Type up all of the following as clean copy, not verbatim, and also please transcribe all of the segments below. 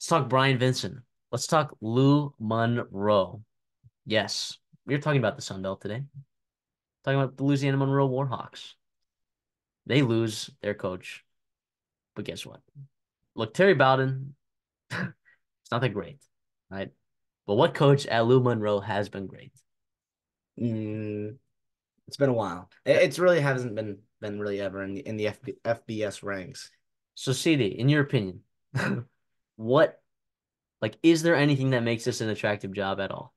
Let's talk Bryant Vincent. Let's talk Lou Monroe. Yes, we're talking about the Sun Belt today. Talking about the Louisiana Monroe Warhawks. They lose their coach, but guess what? Look, Terry Bowden, it's not that great, right? But what coach at Lou Monroe has been great? Mm, it's been a while. It's really hasn't been really ever in the FBS ranks. So, CD, in your opinion, what is there anything that makes this an attractive job at all?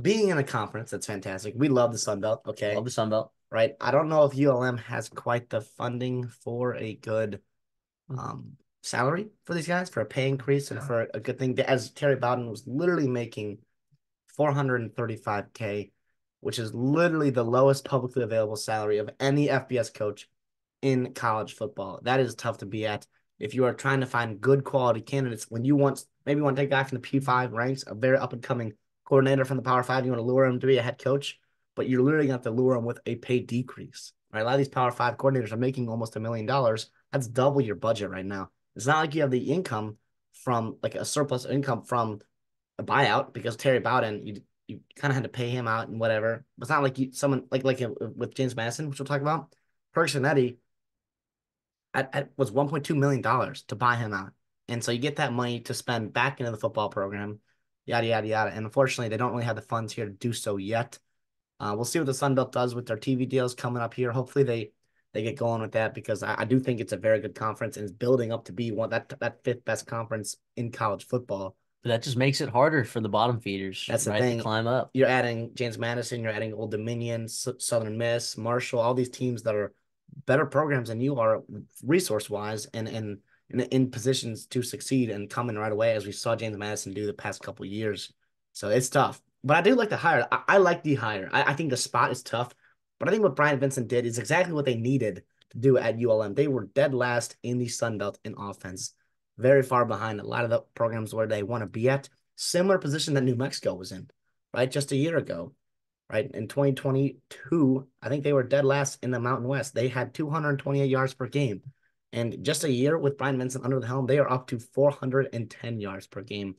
Being in a conference, that's fantastic. We love the Sun Belt, Love okay? the Sun Belt. Right? I don't know if ULM has quite the funding for a good salary for these guys, for a pay increase and for a good thing. As Terry Bowden was literally making 435K, which is literally the lowest publicly available salary of any FBS coach in college football. That is tough to be at. If you are trying to find good quality candidates, when you want maybe want to take a guy from the P5 ranks, a very up and coming coordinator from the Power Five, you want to lure him to be a head coach, but you're literally going to have to lure him with a pay decrease. Right? A lot of these Power Five coordinators are making almost $1 million. That's double your budget right now. It's not like you have the income from like a surplus income from a buyout because Terry Bowden, you kind of had to pay him out and whatever. But it's not like someone like with James Madison, which we'll talk about. Perk was $1.2 million to buy him out. And so you get that money to spend back into the football program, yada, yada, yada. And unfortunately, they don't really have the funds here to do so yet. We'll see what the Sun Belt does with their TV deals coming up here. Hopefully, they get going with that because I do think it's a very good conference and it's building up to be that fifth best conference in college football. But that just makes it harder for the bottom feeders, That's the right, to thing. climb up. You're adding James Madison, you're adding Old Dominion, Southern Miss, Marshall, all these teams that are better programs than you are resource wise and in positions to succeed and come in right away, as we saw James Madison do the past couple of years. So it's tough. But I do like the hire. I like the hire. I think the spot is tough, but I think what Bryant Vincent did is exactly what they needed to do at ULM. They were dead last in the Sun Belt in offense, very far behind a lot of the programs where they want to be at. Similar position that New Mexico was in, right? Just a year ago, right? In 2022, I think they were dead last in the Mountain West. They had 228 yards per game. And just a year with Brian Vincent under the helm, they are up to 410 yards per game.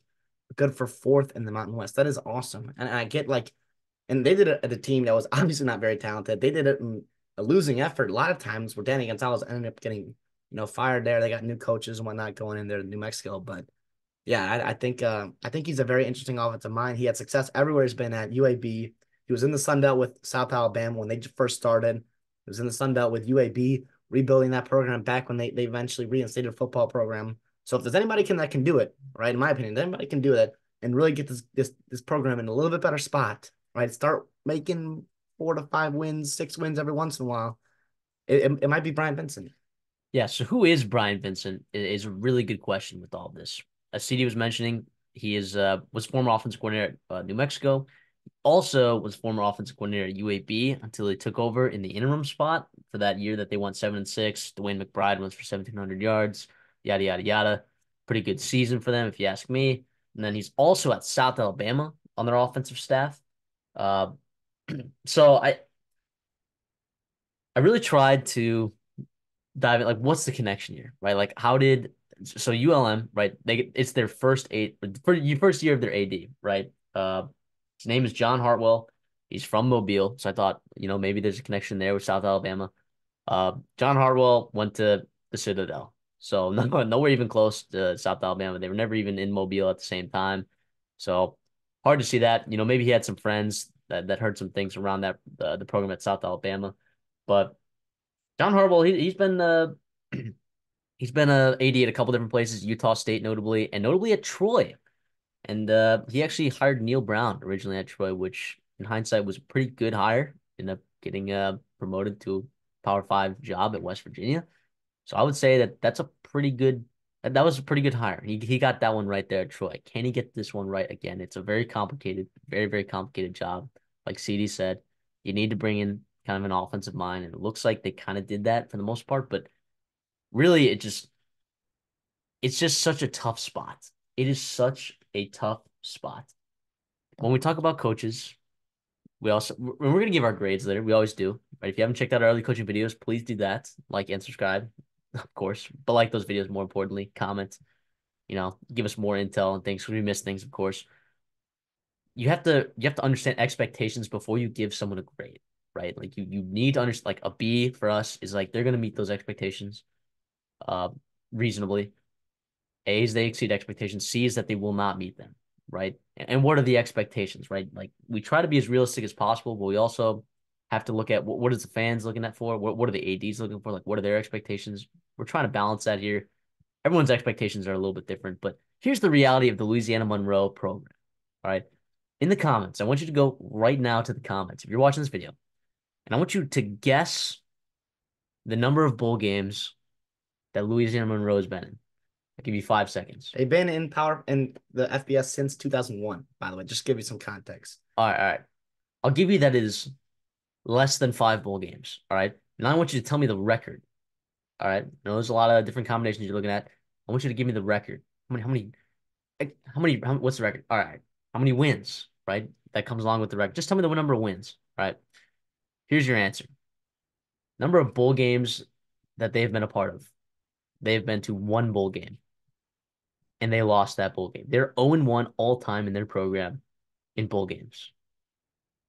Good for fourth in the Mountain West. That is awesome. And I get and they did it at a team that was obviously not very talented. They did it in a losing effort a lot of times where Danny Gonzalez ended up getting, fired there. They got new coaches and whatnot going in there to New Mexico. But yeah, I think he's a very interesting offensive mind. He had success everywhere he's been at UAB. He was in the Sun Belt with South Alabama when they first started. He was in the Sun Belt with UAB, rebuilding that program back when they eventually reinstated a football program. So if there's anybody that can do it, right, in my opinion, anybody can do it and really get this program in a little bit better spot, right? Start making 4 to 5 wins, 6 wins every once in a while. It might be Brian Benson. Yeah, so who is Brian Vincent is a really good question with all this. As CD was mentioning, he was former offensive coordinator at New Mexico. Also was former offensive coordinator at UAB until he took over in the interim spot for that year that they won 7-6. Dwayne McBride went for 1,700 yards, yada yada yada. Pretty good season for them, if you ask me. And then he's also at South Alabama on their offensive staff. Uh, so I really tried to dive in, like, what's the connection here, right? Like, how did so ULM, right? It's their first year of their AD, right? His name is John Hartwell. He's from Mobile, so I thought, maybe there's a connection there with South Alabama. John Hartwell went to the Citadel, so nowhere even close to South Alabama. They were never even in Mobile at the same time, so hard to see that. Maybe he had some friends that heard some things around the program at South Alabama, but John Harbaugh, he's been a AD at a couple different places, Utah State notably, and notably at Troy. And he actually hired Neil Brown originally at Troy, which in hindsight was a pretty good hire. Ended up getting promoted to a Power Five job at West Virginia. So I would say that was a pretty good hire. He got that one right there at Troy. Can he get this one right again? It's a very complicated, very, very complicated job. Like CD said, you need to bring in kind of an offensive mind, and it looks like they kind of did that for the most part, but really it's just such a tough spot. It is such a tough spot. When we talk about coaches, we're gonna give our grades later. We always do. Right? If you haven't checked out our early coaching videos, please do that. Like and subscribe, of course. But like those videos, more importantly, comment. give us more intel and things. We miss things, of course. You have to understand expectations before you give someone a grade, right? Like you need to understand like a B for us is like they're gonna meet those expectations uh reasonably. A's they exceed expectations. C is that they will not meet them, right? And what are the expectations, right? Like we try to be as realistic as possible, but we also have to look at what is the fans looking at for? What are the ADs looking for? Like what are their expectations? We're trying to balance that here. Everyone's expectations are a little bit different, but here's the reality of the Louisiana Monroe program. All right. In the comments, I want you to go right now to the comments if you're watching this video, and I want you to guess the number of bowl games that Louisiana Monroe has been in. I'll give you 5 seconds. They've been in power in the FBS since 2001, by the way, just to give you some context. All right. I'll give you that is less than 5 bowl games. All right. Now I want you to tell me the record. All right. Now there's a lot of different combinations you're looking at. I want you to give me the record. What's the record? All right. How many wins, right? That comes along with the record. Just tell me the number of wins. All right. Here's your answer. Number of bowl games that they've been a part of. They've been to one bowl game and they lost that bowl game. They're 0-1 all time in their program in bowl games.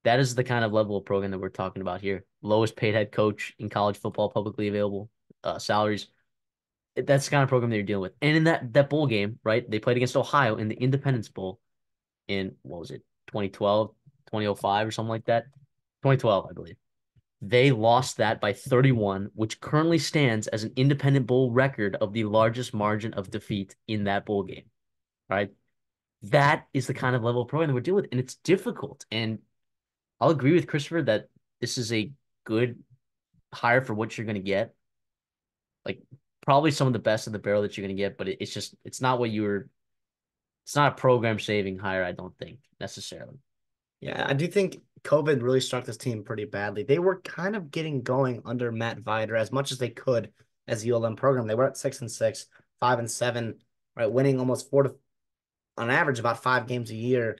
That is the kind of level of program that we're talking about here. Lowest paid head coach in college football, publicly available salaries. That's the kind of program that you're dealing with. And in that bowl game, right? They played against Ohio in the Independence Bowl in what was it, 2012, 2005 or something like that. 2012, I believe. They lost that by 31, which currently stands as an independent bowl record of the largest margin of defeat in that bowl game. Right? That is the kind of level of program that we're dealing with, and it's difficult. And I'll agree with Christopher that this is a good hire for what you're going to get. Like probably some of the best of the barrel that you're going to get, but it's not what you were. It's not a program saving hire, I don't think necessarily. Yeah, I do think COVID really struck this team pretty badly. They were kind of getting going under Matt Vider as much as they could as the ULM program. They were at 6-6, 5-7, right, winning almost on average about 5 games a year,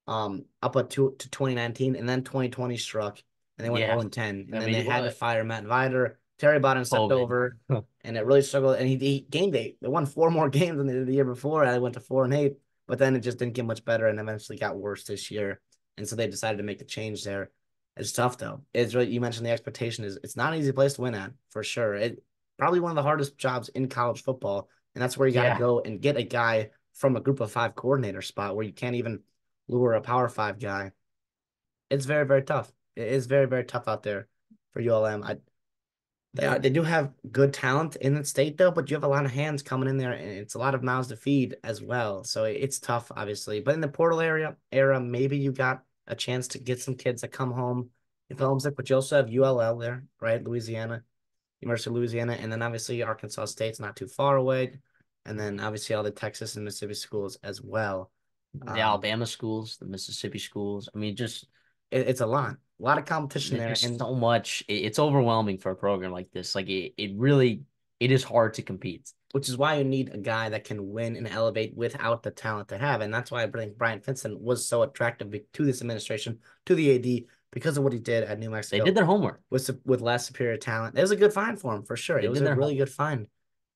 up to 2019, and then 2020 struck, and they went Yeah, 0-10, and I then they mean, had to fire Matt Vider. Terry Bottom stepped COVID. over, and it really struggled. And he gained 8. They won 4 more games than they did the year before. And they went to 4-8, but then it just didn't get much better, and eventually got worse this year. And so they decided to make the change there. It's tough though. It's really, you mentioned the expectation is it's not an easy place to win at for sure. It probably one of the hardest jobs in college football, and that's where you got to Yeah, go and get a guy from a group of 5 coordinator spot where you can't even lure a power 5 guy. It's very, very tough. It is very, very tough out there for ULM. They do have good talent in the state though, but you have a lot of hands coming in there, and it's a lot of mouths to feed as well. So it's tough, obviously. But in the portal era, maybe you got a chance to get some kids that come home if homesick, but you also have ULL there, right? Louisiana, University of Louisiana, and then obviously Arkansas State's not too far away, and then obviously all the Texas and Mississippi schools as well. the Um, Alabama schools, the Mississippi schools. I mean, just it's a lot of competition there, there's and so much. It's overwhelming for a program like this. Like it really, it is hard to compete. which is why you need a guy that can win and elevate without the talent they have. And that's why I think Bryant Vincent was so attractive to this administration, to the AD, because of what he did at New They Mexico did their homework. with less superior talent. It was a good find for him, for sure. They It was did a their really homework. good find.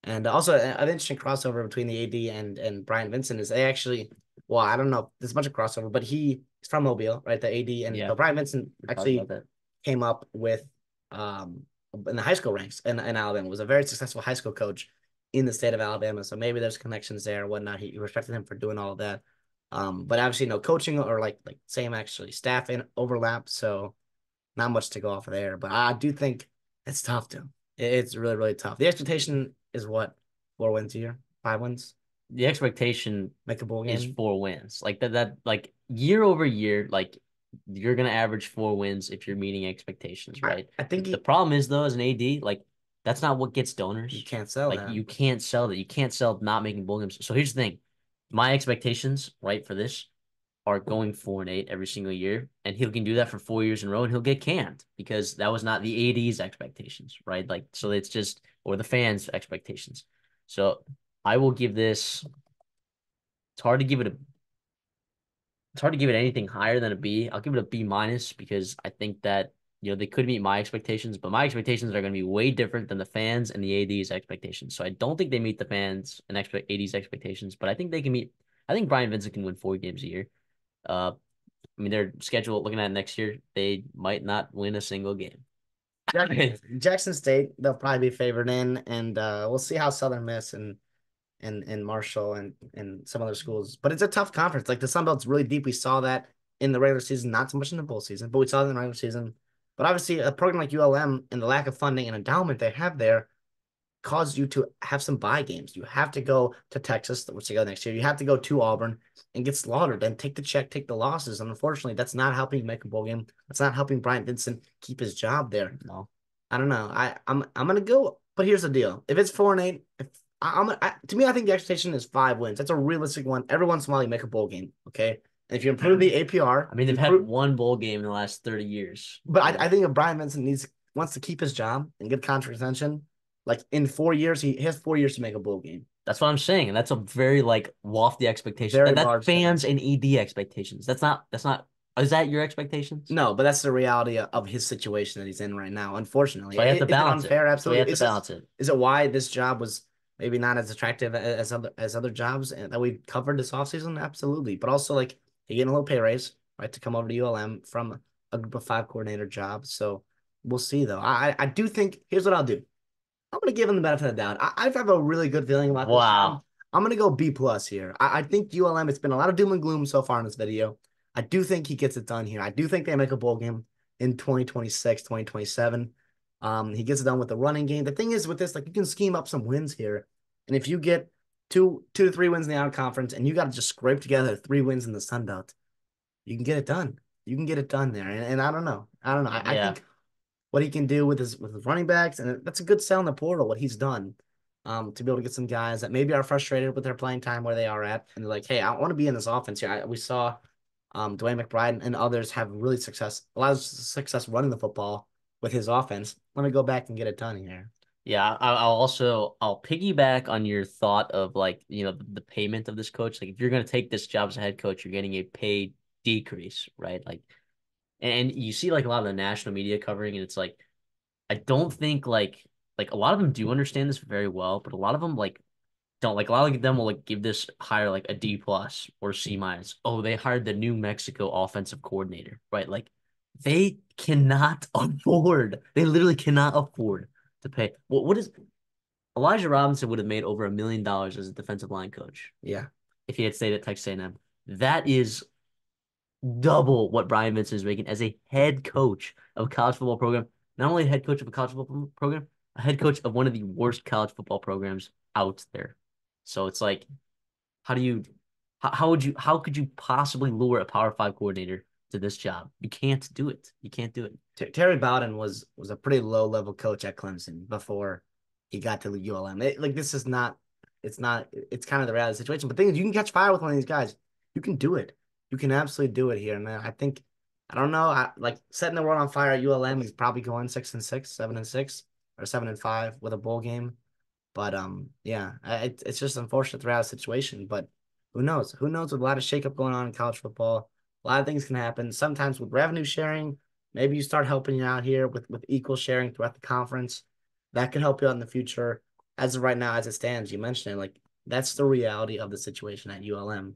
And also, an interesting crossover between the AD and Bryant Vincent is they actually, well, I don't know, there's a bunch of crossover, but he's from Mobile, right? The AD. And Yeah, so Bryant Vincent we talked about actually that. came up with um in the high school ranks in Alabama, was a very successful high school coach in the state of Alabama. So maybe there's connections there and whatnot. He respected him for doing all of that. But obviously no coaching or like same actually staff in overlap. So not much to go off of there. But I do think it's tough to. It's really, really tough. The expectation is what? 4 wins a year? 5 wins? The expectation Make a bowl is game? 4 wins. Like that like year over year, like you're gonna average 4 wins if you're meeting expectations, I, right? I The, think the problem is though, as an AD, like that's not what gets you donors. can't sell Like that. you can't sell that. You can't sell not making bowl games. So here's the thing. My expectations, right, for this are going 4-8 every single year. And he can do that for 4 years in a row and he'll get canned because that was not the AD's expectations, right? Like so it's just or the fans' expectations. So I will give this it's hard to give it a it's hard to give it anything higher than a B. I'll give it a B minus because I think that they could meet my expectations, but my expectations are going to be way different than the fans and the AD's expectations. So I don't think they meet the fans and AD's expectations, but I think they can meet. I think Brian Vincent can win 4 games a year. Uh, I mean, their schedule looking at next year, they might not win a single game. Jackson State, they'll probably be favored in, and we'll see how Southern Miss and Marshall and some other schools. But it's a tough conference. Like the Sun Belt's really deep. We saw that in the regular season, not so much in the bowl season, but we saw it in the regular season. But obviously, a program like ULM and the lack of funding and endowment they have there cause you to have some buy games. You have to go to Texas, which they go next year. You have to go to Auburn and get slaughtered and take the check, take the losses. And unfortunately, that's not helping you make a bowl game. That's not helping Bryant Vincent keep his job there. No. I don't know. I'm gonna go, but here's the deal. If it's 4-8, if to me, I think the expectation is 5 wins. That's a realistic one. Every once in a while, you make a bowl game, okay? And if you improve the APR, I mean, they've had one bowl game in the last 30 years. but I think if Brian Vincent wants to keep his job and get contract extension, like in 4 years, he has 4 years to make a bowl game. That's what I'm saying, and that's a very like lofty expectation. Very That's large fans and ED expectations. That's not. That's not. Is that your expectations? No, but that's the reality of his situation that he's in right now. Unfortunately, So you have to is it balance it. unfair? So you Absolutely. have to balance it. Is it why this job was maybe not as attractive as other jobs that we covered this offseason? Absolutely, but also like he getting a little pay raise, right, to come over to ULM from a group of 5 coordinator job. So we'll see though. I do think here's what I'll do. I'm gonna give him the benefit of the doubt. I have a really good feeling about this job. Wow. I'm gonna go B plus here. I think ULM. It's been a lot of doom and gloom so far in this video. I do think he gets it done here. I do think they make a bowl game in 2026, 2027. He gets it done with the running game. The thing is with this, like you can scheme up some wins here, and if you get two to three wins in the out conference, and you got to just scrape together 3 wins in the Sun Belt, you can get it done. You can get it done there. And I don't know. I don't know. I Yeah. think what he can do with his running backs, and that's a good sell in the portal, what he's done. To be able to get some guys that maybe are frustrated with their playing time where they are at, and they're like, hey, I want to be in this offense here. We saw Dwayne McBride and others have a lot of success running the football with his offense. Let me go back and get it done here. Yeah, I'll piggyback on your thought of like, the payment of this coach. Like if you're gonna take this job as a head coach, you're getting a pay decrease, right? Like and you see like a lot of the national media covering, and it's like I don't think like a lot of them do understand this very well, but a lot of them like don't. Like a lot of them will like give this hire like a D plus or C minus. Oh, they hired the New Mexico offensive coordinator, right? Like they cannot afford. They literally cannot afford to pay. What is Elijah Robinson would have made over $1 million as a defensive line coach Yeah. if he had stayed at Texas A&M. That is double what Brian Vincent is making as a head coach of a college football program. Not only a head coach of a college football program, a head coach of one of the worst college football programs out there. So it's like, how do you, how could you possibly lure a Power Five coordinator to this job? You can't do it. You can't do it. Terry Bowden was a pretty low level coach at Clemson before he got to the ULM. Like this is not. It's kind of the reality of the situation. But the thing is, you can catch fire with one of these guys. You can do it. You can absolutely do it here. And I think I don't know. Like setting the world on fire at ULM. He's probably going 6-6, 7-6, or 7-5 with a bowl game. But yeah, it's just unfortunate throughout the situation. But who knows? Who knows? With a lot of shakeup going on in college football, a lot of things can happen. Sometimes with revenue sharing, maybe you start helping you out here with equal sharing throughout the conference. That could help you out in the future. As of right now, as it stands, you mentioned it, like that's the reality of the situation at ULM.